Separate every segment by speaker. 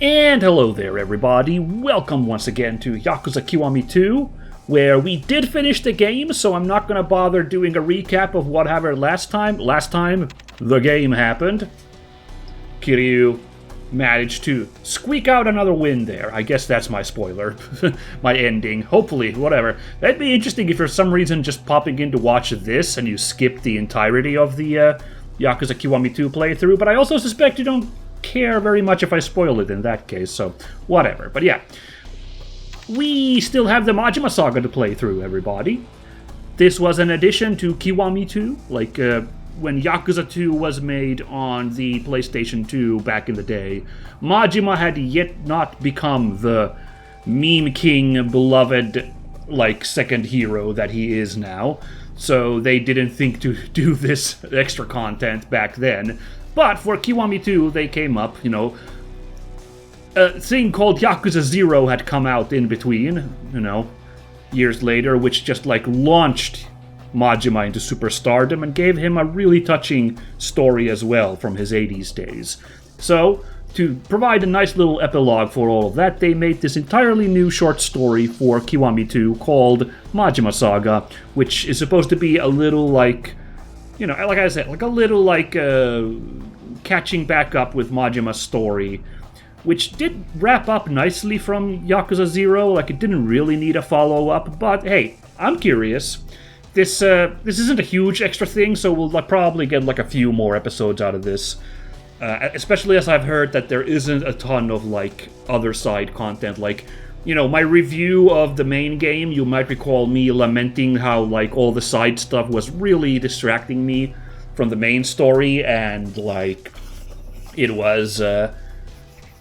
Speaker 1: And hello there everybody, welcome once again to Yakuza Kiwami 2, where we did finish the game, so I'm not gonna bother doing a recap of what happened last time. Last time, the game happened. Kiryu managed to squeak out another win there. I guess that's my spoiler. My ending. Hopefully, whatever. That'd be interesting if for some reason just popping in to watch this and you skip the entirety of the Yakuza Kiwami 2 playthrough, but I also suspect you don't care very much if I spoil it in that case, so whatever. But yeah, we still have the Majima Saga to play through, everybody. This was an addition to Kiwami 2, like when Yakuza 2 was made on the PlayStation 2 back in the day. Majima had yet not become the meme king, beloved, like, second hero that he is now, so they didn't think to do this extra content back then. But for Kiwami 2, they came up, you know, a thing called Yakuza 0 had come out in between, you know, years later, which just, like, launched Majima into superstardom and gave him a really touching story as well from his 80s days. So, to provide a nice little epilogue for all of that, they made this entirely new short story for Kiwami 2 called Majima Saga, which is supposed to be a little, like, you know, like I said, like a little, like, catching back up with Majima's story, which did wrap up nicely from Yakuza 0, like it didn't really need a follow-up, but hey, I'm curious. This isn't a huge extra thing, so we'll probably get like a few more episodes out of this, especially as I've heard that there isn't a ton of, like, other side content, like, you know, my review of the main game, you might recall me lamenting how, like, all the side stuff was really distracting me from the main story, and, like, it was,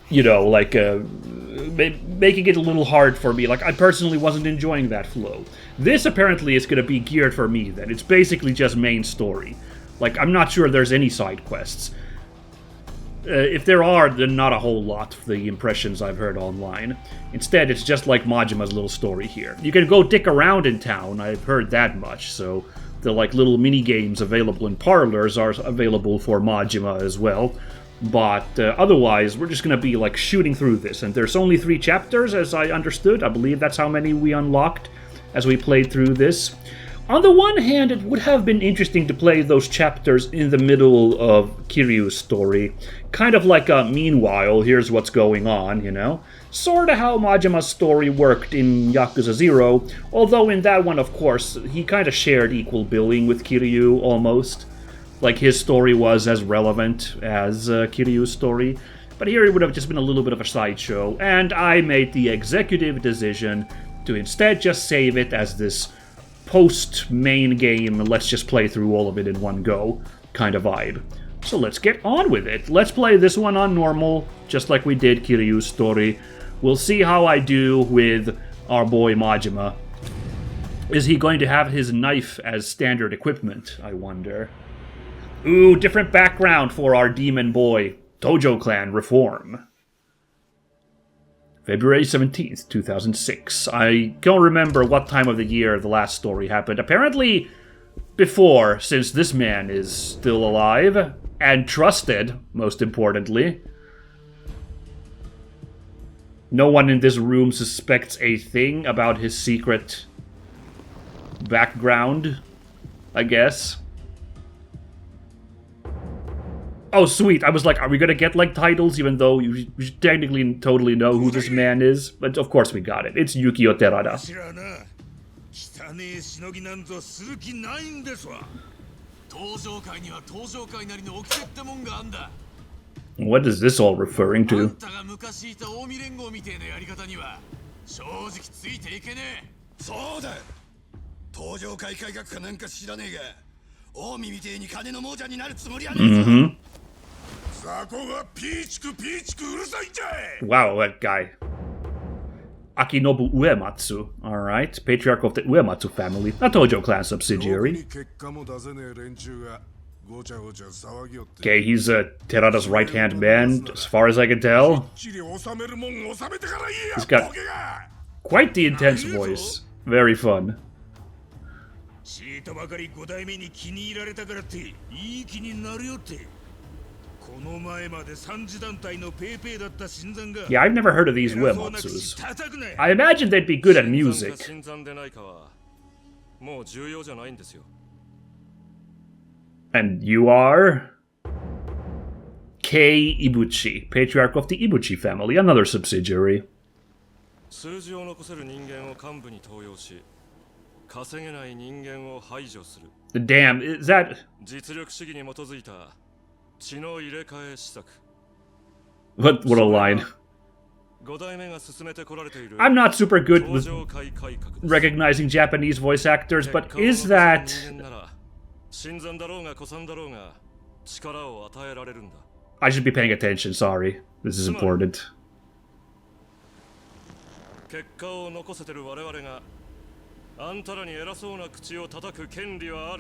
Speaker 1: you know, like, making it a little hard for me. Like, I personally wasn't enjoying that flow. This apparently is going to be geared for me, then. It's basically just main story. Like, I'm not sure there's any side quests. If there are, then not a whole lot for the impressions I've heard online. Instead, it's just like Majima's little story here. You can go dick around in town, I've heard that much, so the, like, little mini-games available in parlors are available for Majima as well. But otherwise, we're just going to be, like, shooting through this. And there's only 3 chapters, as I understood. I believe that's how many we unlocked as we played through this. On the one hand, it would have been interesting to play those chapters in the middle of Kiryu's story. Kind of like a meanwhile, here's what's going on, you know? Sorta how Majima's story worked in Yakuza 0, although in that one, of course, he kind of shared equal billing with Kiryu, almost. Like, his story was as relevant as Kiryu's story. But here it would have just been a little bit of a sideshow, and I made the executive decision to instead just save it as this post-main game, let's just play through all of it in one go kind of vibe. So let's get on with it. Let's play this one on normal, just like we did Kiryu's story. We'll see how I do with our boy Majima. Is he going to have his knife as standard equipment, I wonder? Ooh, different background for our demon boy. Tojo Clan Reform. February 17th, 2006. I don't remember what time of the year the last story happened. Apparently before, since this man is still alive. And trusted, most importantly. No one in this room suspects a thing about his secret background, I guess. Oh, sweet. I was like, are we gonna get, like, titles, even though you technically totally know who this man is? But of course we got it. It's Yukio Terada. What is this all referring to? Mm-hmm. Wow, that guy. Akinobu Uematsu. Alright, patriarch of the Uematsu family, a Tojo clan subsidiary. Okay, he's Terada's right-hand man, as far as I can tell. He's got quite the intense voice. Very fun. Yeah, I've never heard of these Uematsus. I imagine they'd be good at music. And you are? Kei Ibuchi, patriarch of the Ibuchi family, another subsidiary. Damn, is that... What a line. I'm not super good with recognizing Japanese voice actors, but is that... I should be paying attention, sorry. This is important.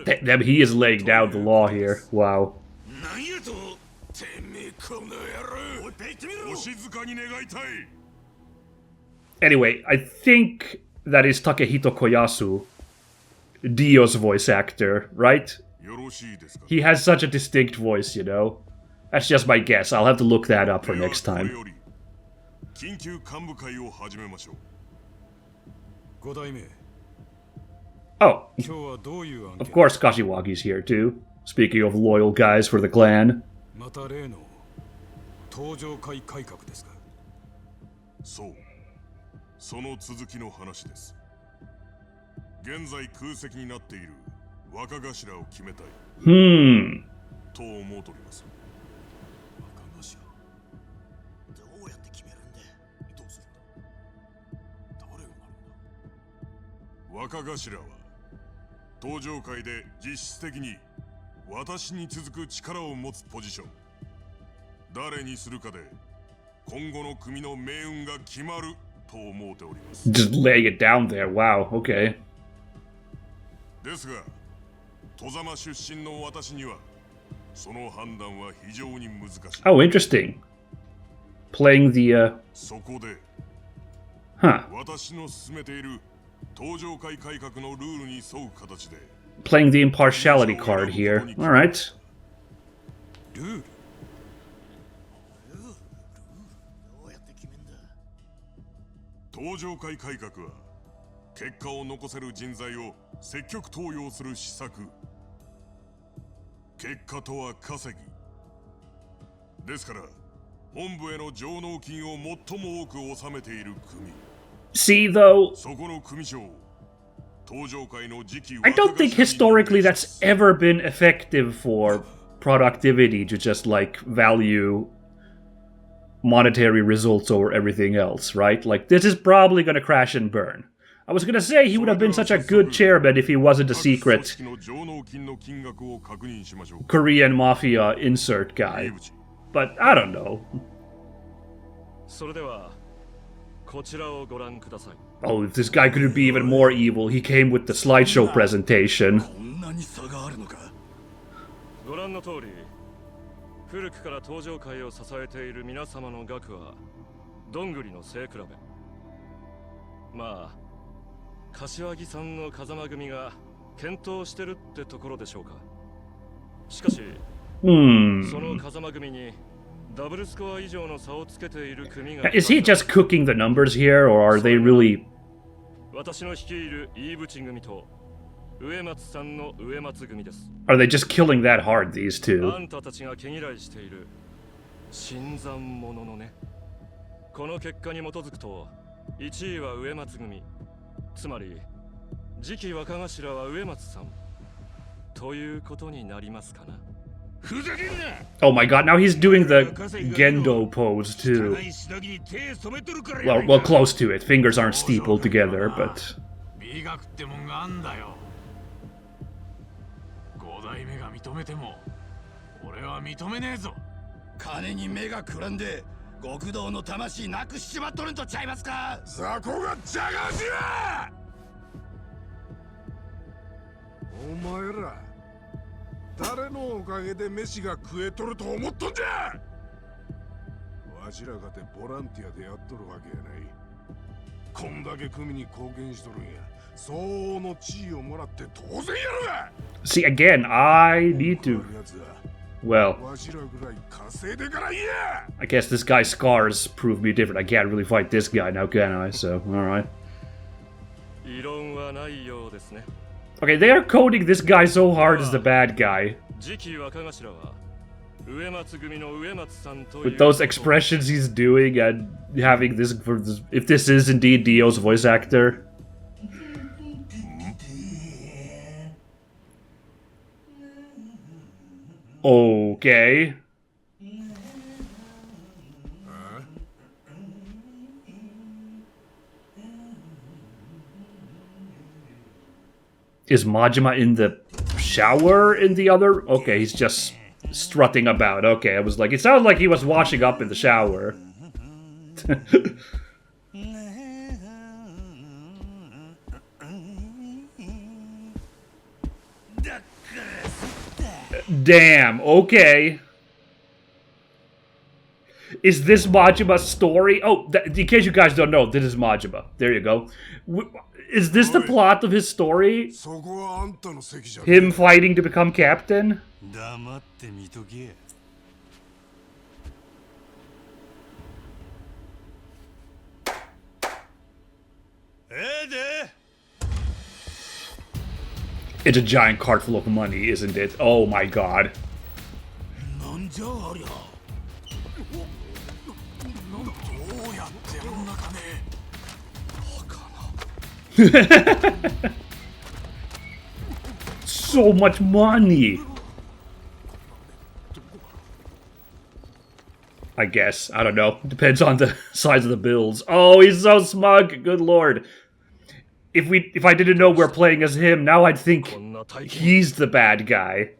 Speaker 1: Damn, he is laying down the law here. Wow. Anyway, I think that is Takehito Koyasu, Dio's voice actor, right? He has such a distinct voice, you know? That's just my guess. I'll have to look that up for next time. Oh, of course Kashiwagi's here too. Speaking of loyal guys for the clan. Just laying it down there, wow, okay. Oh, interesting. Playing the, Huh. Playing the impartiality card here. Alright. See, though, I don't think historically that's ever been effective for productivity to just, like, value monetary results over everything else, right? Like, this is probably gonna crash and burn. I was gonna say he would have been such a good chairman if he wasn't a secret Korean mafia insert guy. But I don't know. Oh, if this guy could be even more evil, he came with the slideshow presentation. Is he just cooking the numbers here, or are they really... Are they just killing that hard, these two? Oh my god, now he's doing the Gendo pose too. Well, close to it. Fingers aren't steepled together, but... See, again, I need to Well, I guess this guy's scars prove me different. I can't really fight this guy now, can I? So, alright. Okay, they are coding this guy so hard as the bad guy. With those expressions he's doing and having this... If this is indeed Dio's voice actor... Okay. Is Majima in the shower in the other? Okay, he's just strutting about. Okay, I was like, it sounded like he was washing up in the shower. Damn, okay. Is this Majima's story? Oh, in case you guys don't know, this is Majima. There you go. Is this the plot of his story? Him fighting to become captain? It's a giant cart full of money, isn't it? Oh my god. So much money. I guess. I don't know. Depends on the size of the bills. Oh, he's so smug. Good lord. If I didn't know we're playing as him, now I'd think he's the bad guy.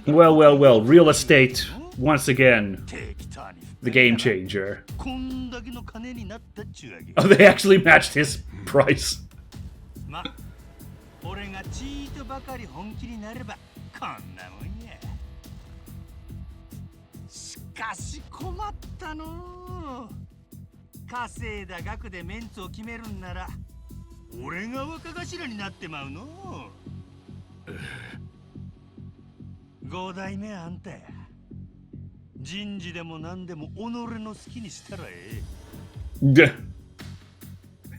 Speaker 1: Well, well, well. Real estate, once again, the game changer. Oh, they actually matched his price.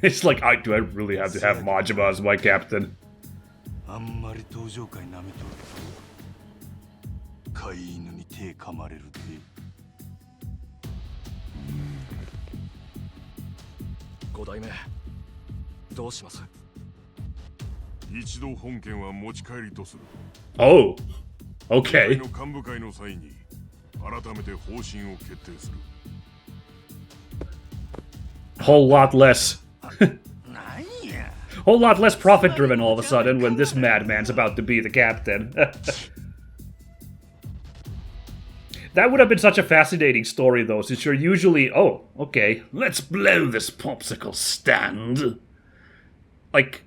Speaker 1: It's like, do I really have to have Majima as my captain? Oh, okay. Whole lot less. Whole lot less profit-driven all of a sudden when this madman's about to be the captain. That would have been such a fascinating story, though, since you're usually, oh, okay, let's blow this popsicle stand. Like,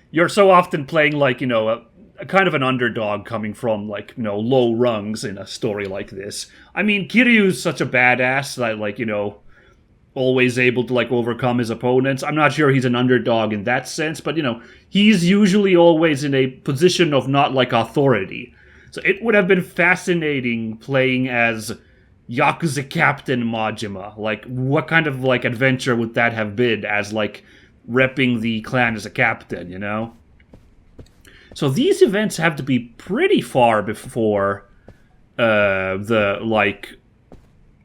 Speaker 1: you're so often playing, like, you know, a kind of an underdog coming from, like, you know, low rungs in a story like this. I mean, Kiryu's such a badass that, like, you know, always able to, like, overcome his opponents. I'm not sure he's an underdog in that sense, but, you know, he's usually always in a position of not, like, authority. So it would have been fascinating playing as Yakuza Captain Majima. Like, what kind of, like, adventure would that have been as, like, repping the clan as a captain, you know? So these events have to be pretty far before the, like,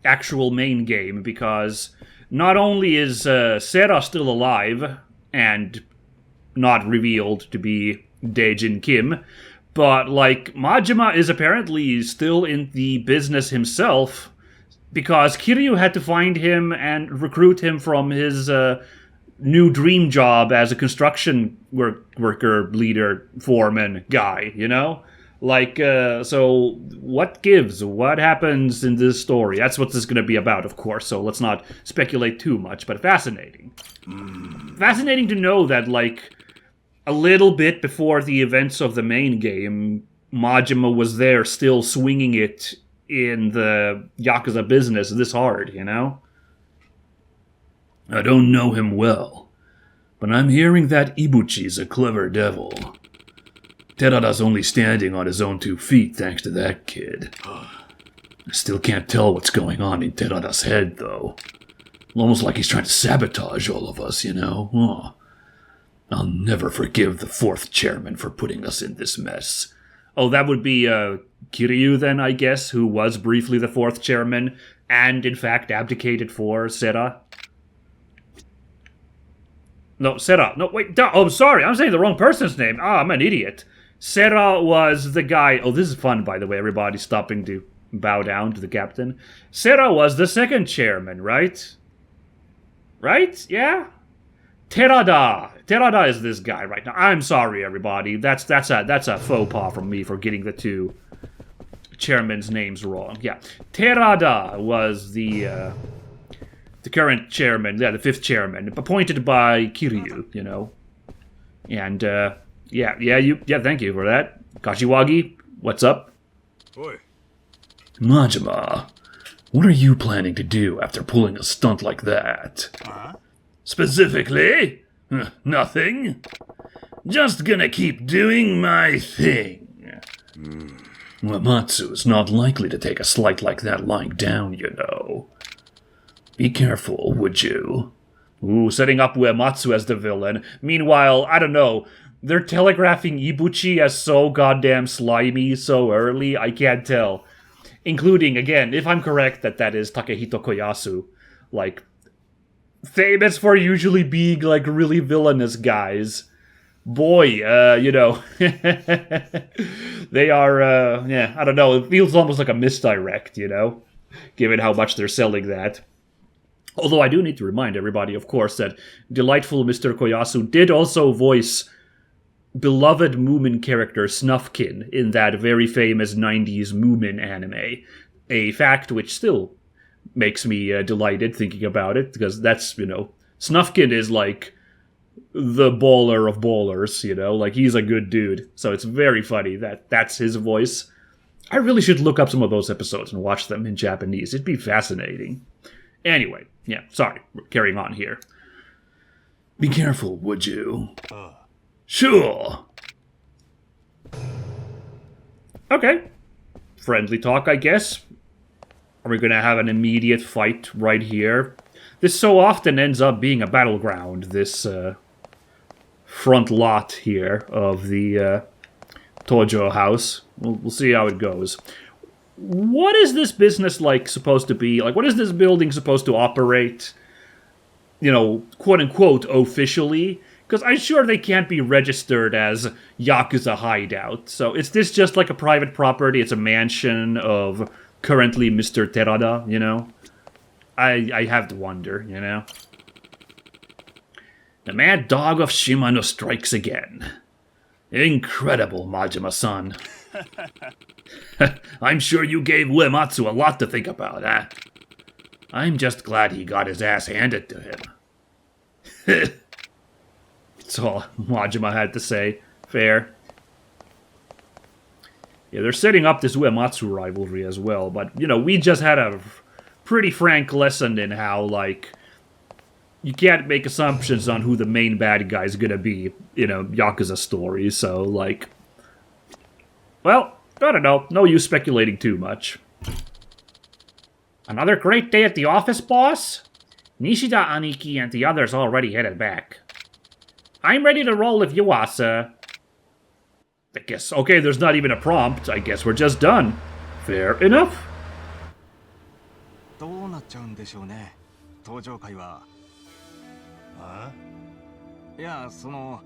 Speaker 1: actual main game, because not only is Sera still alive and not revealed to be Daejin Kim, but, like, Majima is apparently still in the business himself, because Kiryu had to find him and recruit him from his new dream job as a construction worker, leader, foreman guy, you know? Like, so what gives? What happens in this story? That's what this is going to be about, of course, so let's not speculate too much, but fascinating. Fascinating to know that, like, a little bit before the events of the main game, Majima was there still swinging it in the Yakuza business this hard, you know? I don't know him well, but I'm hearing that Ibuchi's a clever devil. Terada's only standing on his own 2 feet thanks to that kid. I still can't tell what's going on in Terada's head, though. Almost like he's trying to sabotage all of us, you know? Oh. I'll never forgive the 4th chairman for putting us in this mess. Oh, that would be Kiryu then, I guess, who was briefly the 4th chairman, and in fact abdicated for Sera. No, Sera. No, wait. Oh, sorry. I'm saying the wrong person's name. I'm an idiot. Sera was the guy... Oh, this is fun, by the way. Everybody stopping to bow down to the captain. Sera was the 2nd chairman, right? Right? Yeah? Terada. Terada is this guy right now. I'm sorry, everybody. That's a faux pas from me for getting the 2 chairmen's names wrong. Yeah. Terada was the current chairman, the 5th chairman, appointed by Kiryu, you know. And, thank you for that. Kashiwagi, what's up?
Speaker 2: Oi.
Speaker 1: Majima, what are you planning to do after pulling a stunt like that? Specifically? Nothing. Just gonna keep doing my thing. Uematsu is not likely to take a slight like that lying down, you know. Be careful, would you? Ooh, setting up Uematsu as the villain. Meanwhile, I don't know, they're telegraphing Ibuchi as so goddamn slimy so early, I can't tell. Including, again, if I'm correct, that is Takehito Koyasu. Like, famous for usually being, like, really villainous guys. Boy, you know, they are, I don't know, it feels almost like a misdirect, you know, given how much they're selling that. Although I do need to remind everybody, of course, that delightful Mr. Koyasu did also voice beloved Moomin character Snufkin in that very famous 90s Moomin anime. A fact which still makes me delighted thinking about it, because that's, you know, Snufkin is like the baller of ballers, you know, like he's a good dude. So it's very funny that that's his voice. I really should look up some of those episodes and watch them in Japanese. It'd be fascinating. Anyway, yeah, sorry, we're carrying on here. Be careful, would you? Sure. Okay. Friendly talk, I guess. Are we gonna have an immediate fight right here? This so often ends up being a battleground, this front lot here of the Tojo house. We'll see how it goes. What is this business, like, supposed to be? Like, what is this building supposed to operate, you know, quote-unquote, officially? Because I'm sure they can't be registered as Yakuza hideout. So is this just like a private property? It's a mansion of currently Mr. Terada, you know? I have to wonder, you know? The mad dog of Shimano strikes again. Incredible, Majima-san. I'm sure you gave Uematsu a lot to think about, huh? I'm just glad he got his ass handed to him. That's all Majima had to say. Fair. Yeah, they're setting up this Uematsu rivalry as well, but, you know, we just had a pretty frank lesson in how, like, you can't make assumptions on who the main bad guy's gonna be in a Yakuza story, so, like, well, I don't know. No use speculating too much. Another great day at the office, boss? Nishida, Aniki, and the others already headed back. I'm ready to roll if you are, sir. I guess, okay, there's not even a prompt. I guess we're just done. Fair enough.
Speaker 2: どうなっちゃうんでしょうね、登場会は。いや、その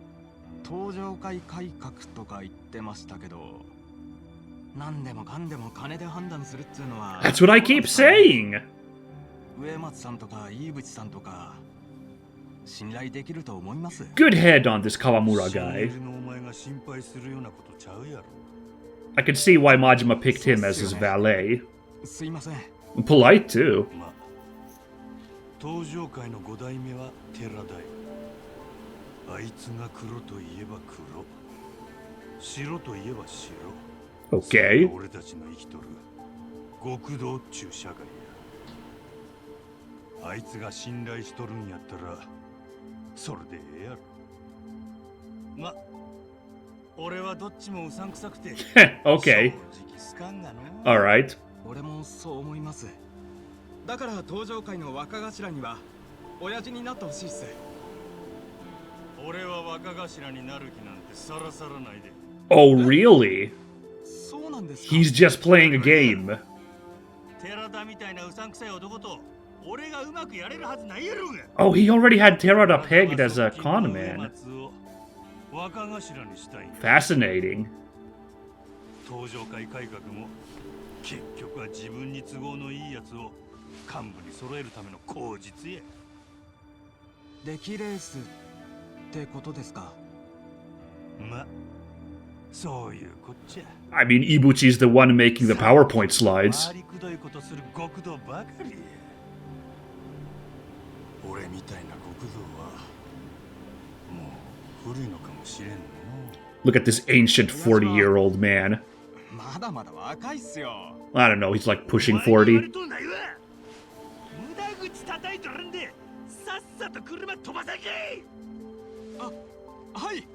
Speaker 2: 登場会改革とか言ってましたけど、何でもかんでも金で判断するっつうのは。
Speaker 1: That's what I keep saying.
Speaker 2: 上松さんとか飯淵さんとか信頼できると思います。
Speaker 1: Good head on this Kawamura guy. I can see why Majima picked him as his valet.
Speaker 2: すいません。
Speaker 1: Polite too.
Speaker 3: 登場界の5代目は寺田。あいつが黒といえば黒、白といえば白。
Speaker 1: Okay.
Speaker 3: 俺たちの生きとる極道っちゅう社会や。あいつが信頼しとるんやったらそれでええやろ。ま、俺はどっちもうさんくさくて
Speaker 1: Okay.
Speaker 3: 正直好かんがの。
Speaker 1: Alright.
Speaker 2: 俺もそう思います。だから登場界の若頭には親父になってほしいっす。
Speaker 3: 俺は若頭になる気なんてさらさらないで。
Speaker 1: Oh, really?
Speaker 2: そうなんですか。
Speaker 1: He's just playing a game.
Speaker 3: 寺田みたいなうさんくさい男と俺がうまくやれるはずないやろが。
Speaker 1: Oh, he already had Terada pegged as a con man.
Speaker 3: 若頭にしたいんだ。
Speaker 1: Fascinating.
Speaker 3: 登場界改革も結局は自分に都合のいいやつを幹部に揃えるための口実や。
Speaker 2: 出来レースってことですか。
Speaker 3: ま、そういうこっちゃ。
Speaker 1: I mean, Ibuchi's the one making the PowerPoint slides.
Speaker 3: 回りくどいことする極道ばかりや。俺みたいな極道はもう古いのかもしれんの。
Speaker 1: Look at this ancient 40-year-old man.
Speaker 2: まだまだ若いっすよ。
Speaker 1: I don't know, he's like pushing
Speaker 3: お前に言わ
Speaker 1: 40.
Speaker 3: れとんないわ。無駄口叩いとるんでさっさと車飛ばさけ。
Speaker 2: あ、はい。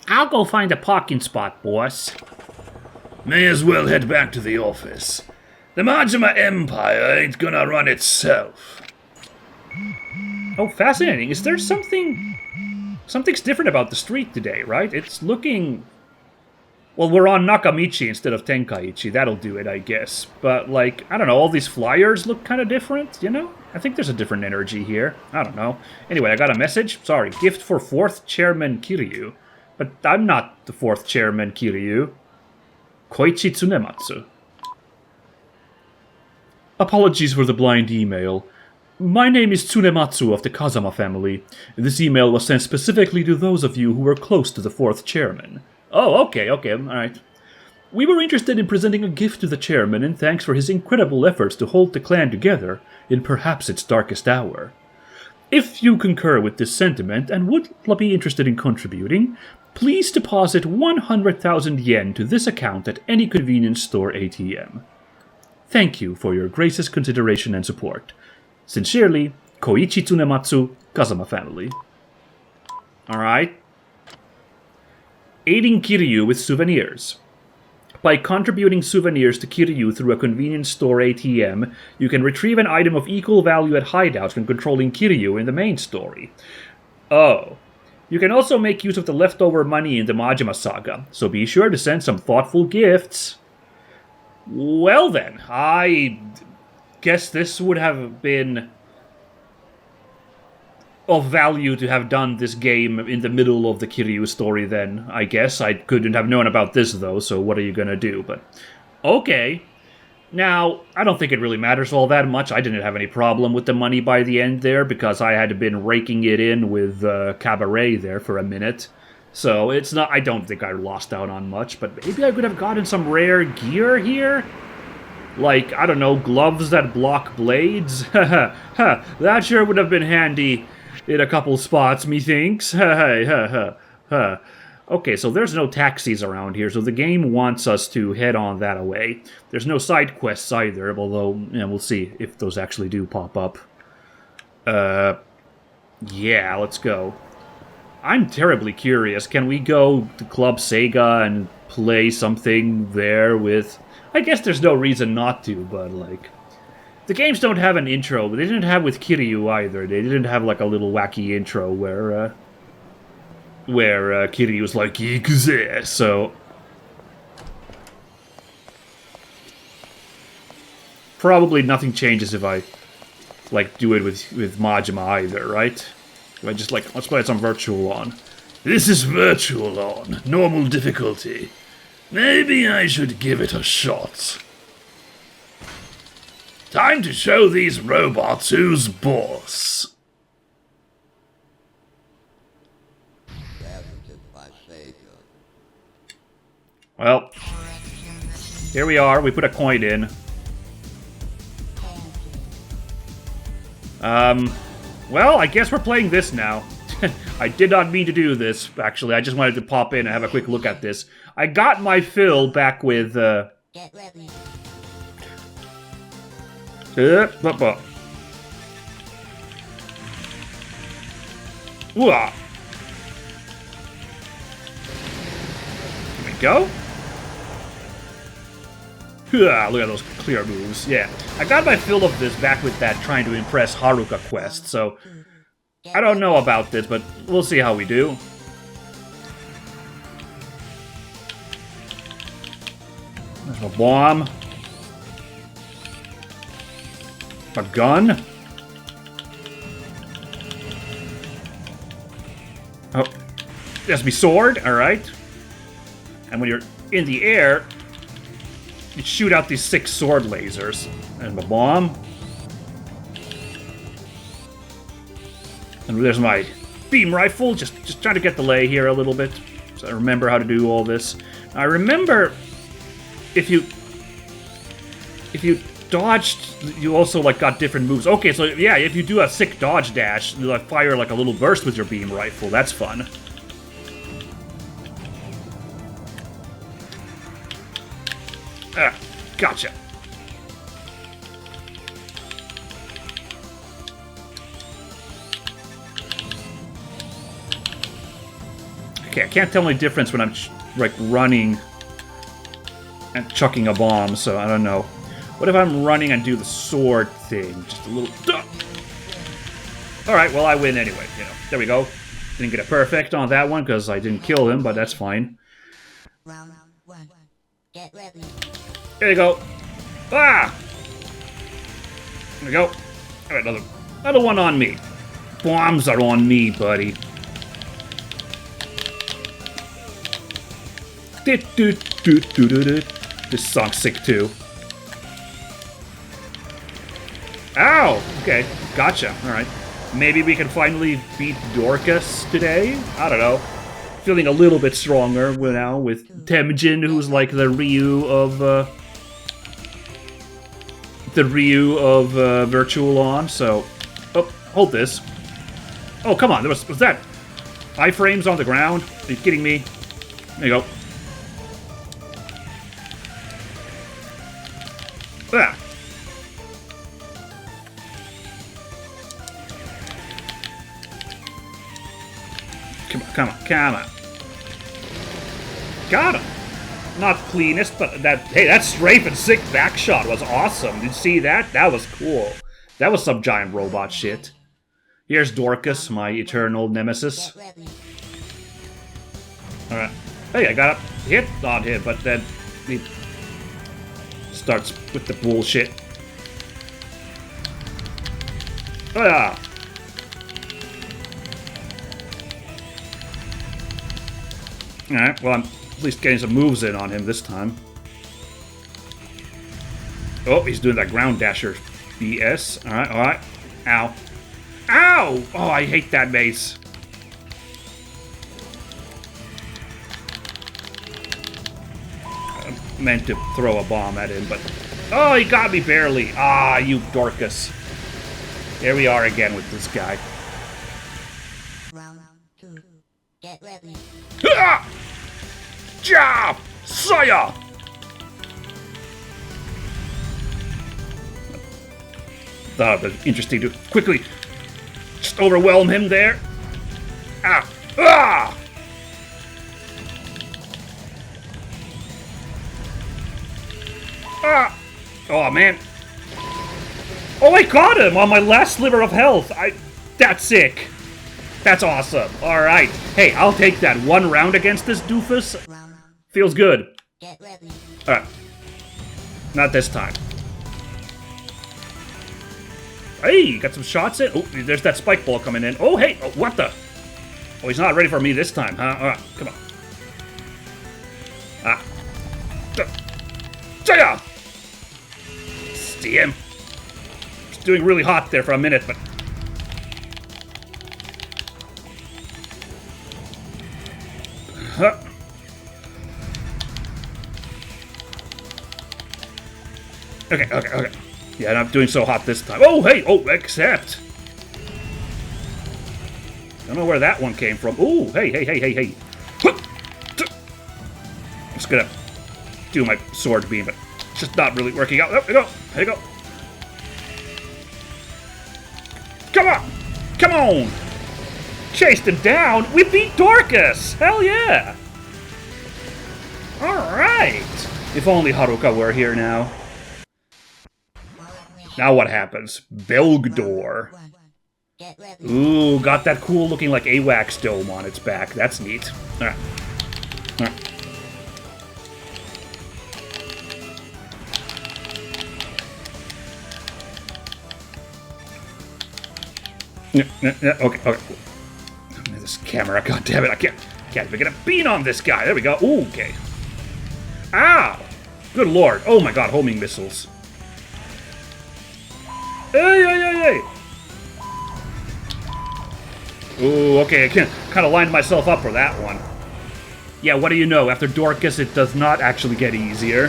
Speaker 1: I'll go find a parking spot, boss.
Speaker 4: May as well head back to the office. The Majima Empire ain't gonna run itself.
Speaker 1: Oh, fascinating. Is there something... Something's different about the street today, right? It's looking... Well, we're on Nakamichi instead of Tenkaichi. That'll do it, I guess. But, like, I don't know, all these flyers look kind of different, you know? I think there's a different energy here. I don't know. Anyway, I got a message. Sorry, gift for 4th Chairman Kiryu. But I'm not the 4th Chairman Kiryu. Koichi Tsunematsu. Apologies for the blind email. My name is Tsunematsu of the Kazama family. This email was sent specifically to those of you who were close to the 4th Chairman. Oh, okay, alright. We were interested in presenting a gift to the chairman in thanks for his incredible efforts to hold the clan together in perhaps its darkest hour. If you concur with this sentiment and would be interested in contributing, please deposit 100,000 yen to this account at any convenience store ATM. Thank you for your gracious consideration and support. Sincerely, Koichi Tsunematsu, Kazama family. Alright. Aiding Kiryu with souvenirs. By contributing souvenirs to Kiryu through a convenience store ATM, you can retrieve an item of equal value at hideouts when controlling Kiryu in the main story. Oh. You can also make use of the leftover money in the Majima Saga, so be sure to send some thoughtful gifts. Well then, I guess this would have been of value to have done this game in the middle of the Kiryu story then, I guess. I couldn't have known about this though, so what are you gonna do? But, okay. Now, I don't think it really matters all that much. I didn't have any problem with the money by the end there, because I had been raking it in with Cabaret there for a minute. So, it's not, I don't think I lost out on much, but maybe I could have gotten some rare gear here? Like, I don't know, gloves that block blades? Haha, that sure would have been handy in a couple spots, methinks. Okay, so there's no taxis around here, so the game wants us to head on that away. There's no side quests either, although, yeah, we'll see if those actually do pop up. Yeah, let's go. I'm terribly curious. Can we go to Club Sega and play something there with... I guess there's no reason not to, but, like... The games don't have an intro, but they didn't have with Kiryu either. They didn't have, like, a little wacky intro where Kiryu's like, Yakuza, so... Probably nothing changes if I, like, do it with Majima either, right? If I just, like, let's play some virtual on.
Speaker 4: This is virtual on, normal difficulty. Maybe I should give it a shot. Time to show these robots who's boss.
Speaker 1: Well, here we are. We put a coin in. Well, I guess we're playing this now. I did not mean to do this, actually. I just wanted to pop in and have a quick look at this. I got my fill back with,
Speaker 5: Get ready.
Speaker 1: Ooh-ah. Here we go. Look at those clear moves. Yeah, I got my fill of this back with that trying to impress Haruka quest, so I don't know about this, but we'll see how we do. There's a bomb. A gun. Oh, there's me sword, alright. And when you're in the air, you shoot out these 6 sword lasers. And a bomb. And there's my beam rifle, just trying to get the lay here a little bit, so I remember how to do all this. I remember if you dodged, you also like got different moves. Okay, so yeah, if you do a sick dodge dash, you like fire like a little burst with your beam rifle. That's fun. Gotcha. Okay, I can't tell any difference when I'm like running and chucking a bomb, so I don't know. What if I'm running and do the sword thing? Just a little... Alright, well I win anyway, you know. There we go. Didn't get a perfect on that one because I didn't kill him, but that's fine.
Speaker 5: Round 1. Get ready.
Speaker 1: There you go. Ah! There we go. Alright, another one on me. Bombs are on me, buddy. This song's sick too. Ow! Okay, gotcha. Alright. Maybe we can finally beat Dorcas today? I don't know. Feeling a little bit stronger now with Temujin, who's like the Ryu of Virtual On, so... Oh, hold this. Oh, come on, was that iframes on the ground? Are you kidding me? There you go. Ah. Come on. Got him. Not cleanest, but hey, that strafe and sick back shot was awesome. Did you see that? That was cool. That was some giant robot shit. Here's Dorcas, my eternal nemesis. Alright. Hey, I got a hit on him, but then he starts with the bullshit. Ah. Alright, well, I'm at least getting some moves in on him this time. Oh, he's doing that ground dasher BS. Alright. Ow. Ow! Oh, I hate that mace. I meant to throw a bomb at him, but... Oh, he got me barely. Ah, you Dorcas. Here we are again with this guy.
Speaker 5: Round 2. Get ready.
Speaker 1: Ah! Jab! Saya! Thought it was interesting to quickly just overwhelm him there. Ah! Ah! Ah! Oh, man. Oh, I got him on my last sliver of health. That's sick. That's awesome. Alright. Hey, I'll take that. 1 round against this doofus. Feels good.
Speaker 5: Get ready.
Speaker 1: Alright. Not this time. Hey, got some shots in. Oh, there's that spike ball coming in. Oh, hey. Oh, what the? Oh, he's not ready for me this time, huh? Alright, come on. Ah. Jaya! See him. It's doing really hot there for a minute, but... Huh. Okay. Yeah, not doing so hot this time. Oh, hey! Oh, accept! Don't know where that one came from. Ooh, hey. I'm just gonna do my sword beam, but it's just not really working out. There you go. Come on! Chased him down. We beat Dorcas. Hell yeah! All right. If only Haruka were here now. Now what happens? Belgdor.
Speaker 5: Get ready.
Speaker 1: Ooh, got that cool looking like AWACS dome on its back. That's neat. Alright. Okay. This camera, goddammit, I can't even get a bean on this guy. There we go. Ooh, okay. Ow! Good lord. Oh my god, homing missiles. Hey! Ooh, okay, I kind of lined myself up for that one. Yeah, what do you know? After Dorcas, it does not actually get easier.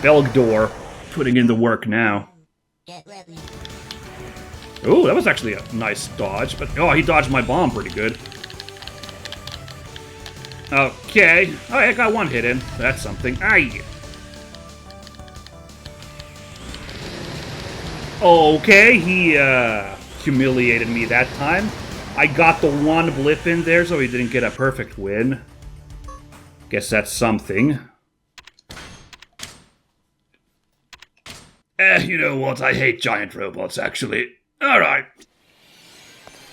Speaker 1: Belgdor, putting in the work now.
Speaker 5: Get ready.
Speaker 1: Ooh, that was actually a nice dodge, but oh, he dodged my bomb pretty good. Okay. Oh, I got one hit in. That's something. Aye. Okay, he humiliated me that time. I got the one blip in there, so he didn't get a perfect win. Guess that's something.
Speaker 4: You know what? I hate giant robots, actually. Alright,